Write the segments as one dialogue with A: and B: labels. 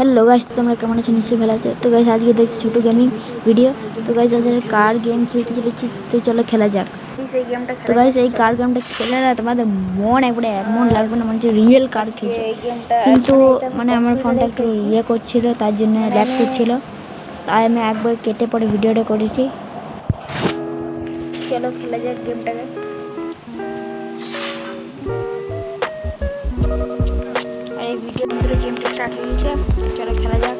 A: Hello guys, तो তোমরা কেমন আছো? নিশ্চয়ই ভালো আছো। তো গাইস আজকে দেখছি ছোট গেমিং ভিডিও। তো গাইস আজকে কার গেম খেলতে চলেছি, তো চলো খেলা যাক। তো গাইস এই কার গেমটা খেলে না তোমাদের মন একবারে এমন লাগবে না, মানে রিয়েল কার খেলছো। কিন্তু মানে আমার ফোনটা একটু ইয়ে করছিল, তার জন্য ল্যাগ করছিল, তাই আমি একবার কেটে পরে ভিডিওটা করেছি। চলো খেলা যাক গেমটাকে। আর এই ভিডিওর মধ্যে গেমটা স্টার্ট হয়ে গেছে, চলো খেলা যাক।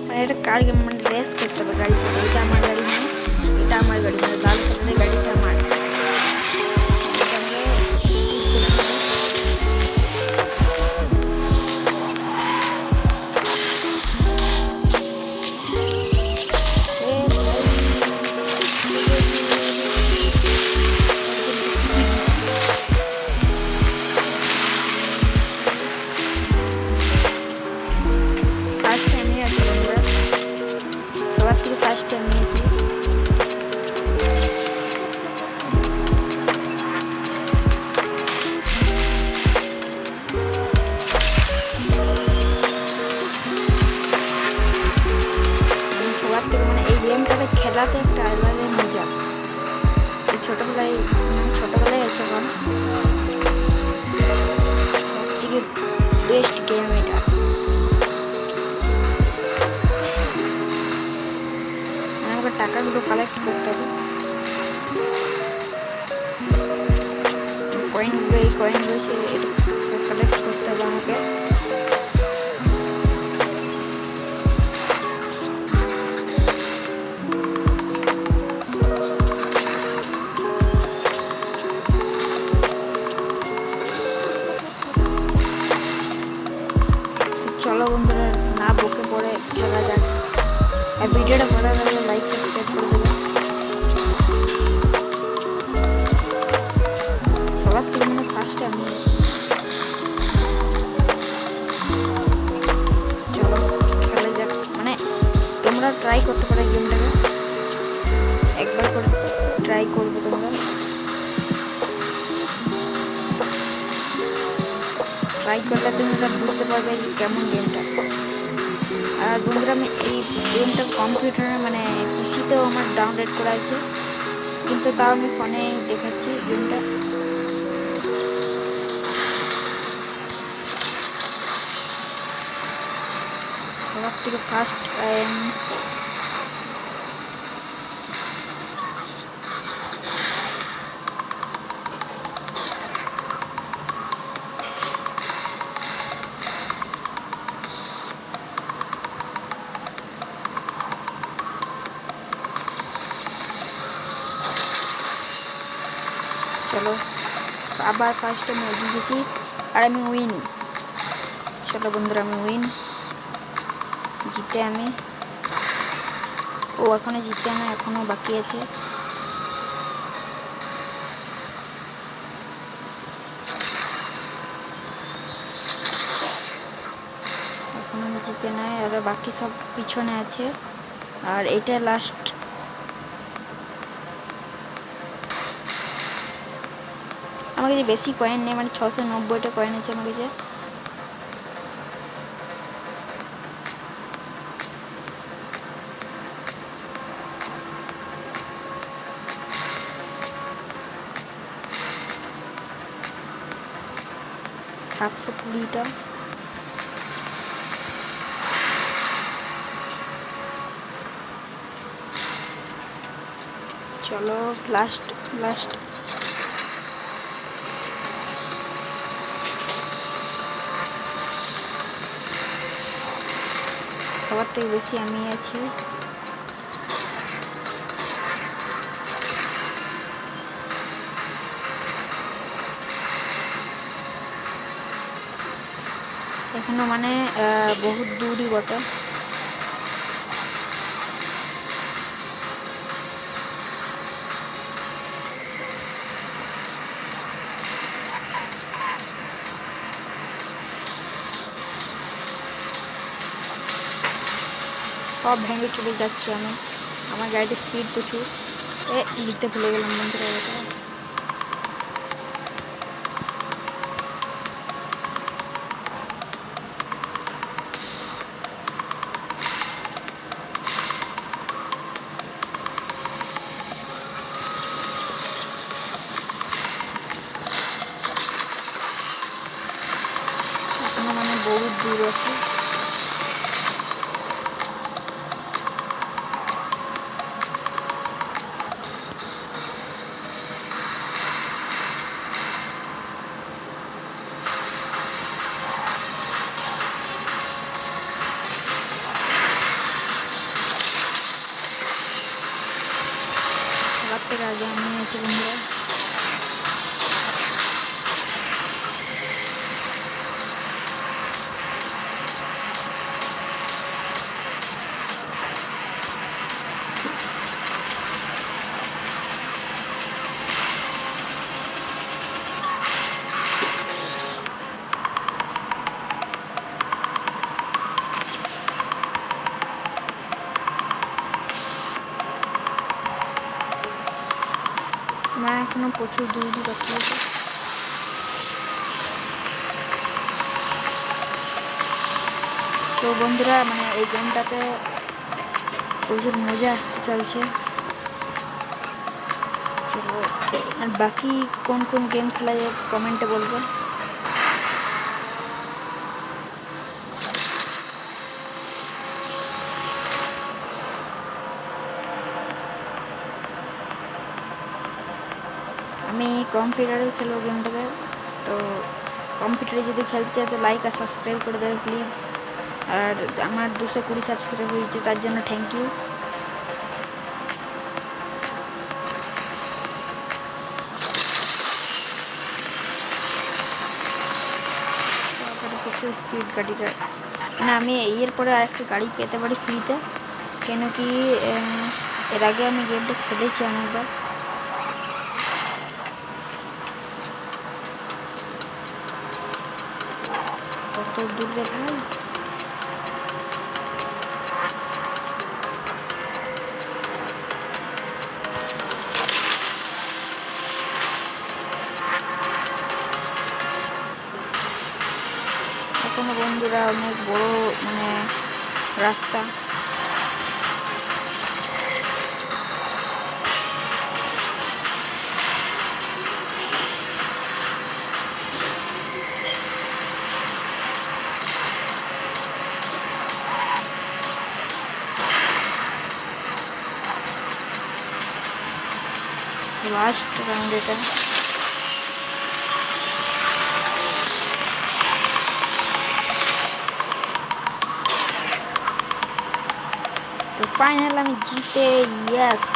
A: মানে এটা কার গেম, মানে রেস করতে হবে গাড়ির সাথে। এটা আমার গাড়ি নয়, এটা আমার গাড়ি, মানে লাল কালারের গাড়িটা আমার। ফার্স্ট টাইমে আছে বন্ধুরা, সবার থেকে ফার্স্ট টাইম নিয়েছি। সবার থেকে মানে এই গেমটাকে খেলাতে একটা আলাদা মজা। এই ছোটোবেলায় আছে এখন সব থেকে বেস্ট গেম এটা। আমাকে টাকাগুলো কালেক্ট করতে হবে, কয়েনগুলো, এই কয়েনগুলো কালেক্ট করতে হবে আমাকে। চলো বন্ধুরা, না বকে পড়ে খেলা যাক। আর ভিডিওটা ভালো লাগলে লাইক সাবস্ক্রাইব করে দেবে। সবার থেকে মানে ফার্স্টে আমি। চলো খেলা যাক। মানে তোমরা ট্রাই করতে পারো গেমটাকে, একবার করে ট্রাই করবে তোমরা। ট্রাই করলে তোমরা বুঝতে পারবে কেমন গেমটা। আর বন্ধুরা, আমি এই গেমটা কম্পিউটারে মানে পিসিতেও আমার ডাউনলোড করা আছে, কিন্তু তাও আমি ফোনে দেখাচ্ছি গেমটা। সবার থেকে ফার্স্ট চলো আবার ফার্স্টে আমি জিতেছি আর আমি উইন। চলো বন্ধুরা, আমি উইন, জিতে আমি। ও এখনো জিতে না, এখনো বাকি আছে। এখনো আমি জিতে নাই, আর বাকি সব পিছনে আছে। আর এটা লাস্ট। আমার কাছে বেশি কয়েন নেই, মানে 690টা কয়েন আছে আমার কাছে। সাতশো 20টা। চলো লাস্ট সবার থেকে বেশি আমি আছি। এখনো মানে বহুত দূরই বটে। সব ভেঙে চলে যাচ্ছি আমি, আমার গাড়িতে স্পিড প্রচুর। লিখতে ভুলে গেলাম বন্ধুরা এটা। বহুত দূর আছে। সবার থেকে আগে আমি আছি বন্ধুরা। আমার এখনো প্রচুর দূর বাকি আছে। তো বন্ধুরা মানে এই গেমটাতে প্রচুর মজা আসতে চলছে। আর বাকি কোন কোন গেম খেলা যায় কমেন্টে বলবেন। আমি কম্পিউটারে খেলবো গেমটাকে। তো কম্পিউটারে যদি খেলতে চাই তো লাইক আর সাবস্ক্রাইব করে দেবে প্লিজ। আর আমার 220 সাবস্ক্রাইব হয়েছে, তার জন্য থ্যাংক ইউ। প্রচুর স্পিড গাড়িটা, মানে আমি এর পরে আরেকটা গাড়ি পেতে পারি ফ্রিতে, কেন কি এর আগে আমি গেমটা খেলেছি অনেকবার। কত দূর রে ভাই। এখনো বন্ধুরা অনেক বড় মানে রাস্তা। লাস্ট রাউন্ড এটা। তো ফাইনাল আমি জিতে, ইয়েস।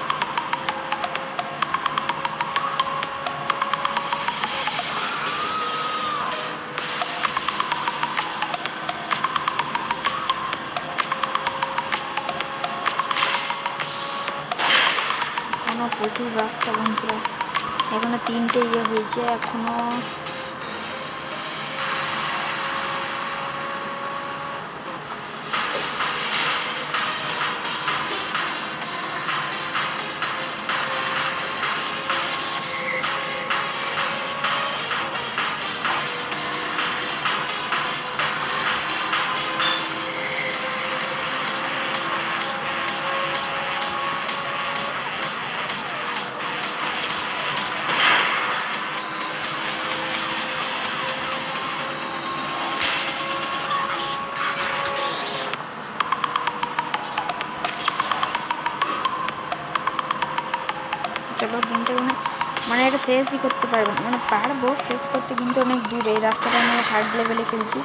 A: এখনো প্রচুর রাস্তা বন্ধুরা, এখনো 3টে হয়েছে এখনো। চলো গেমটা মানে এটা শেষই করতে পারবো না, মানে পারবো শেষ করতে কিন্তু অনেক দূরে। এই রাস্তাটা আমি হার্ড লেভেলে খেলছি।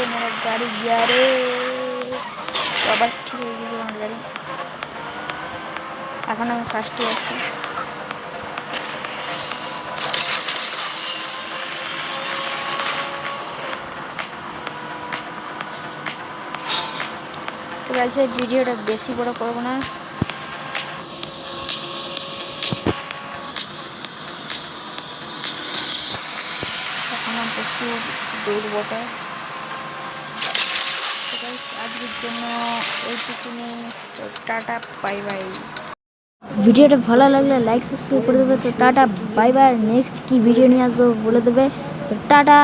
A: मेरा गाड़ी गया रे, तो আবার ঠিক হয়ে গেছে আমার গাড়ি। এখন আমি ফার্স্টে আছি। তো গাইস এই ভিডিওটা বেশি বড় করব না। এখন প্রচুর দূর বটে। তো গাইস আজকের জন্য এইটুকুনি। তো টাটা বাই বাই। ভিডিওটা ভালো লাগলে লাইক সাবস্ক্রাইব করে দেবে। তো টাটা বাই বাই। নেক্সট কি ভিডিও নিয়ে আসবো বলে দেবে। তো টাটা।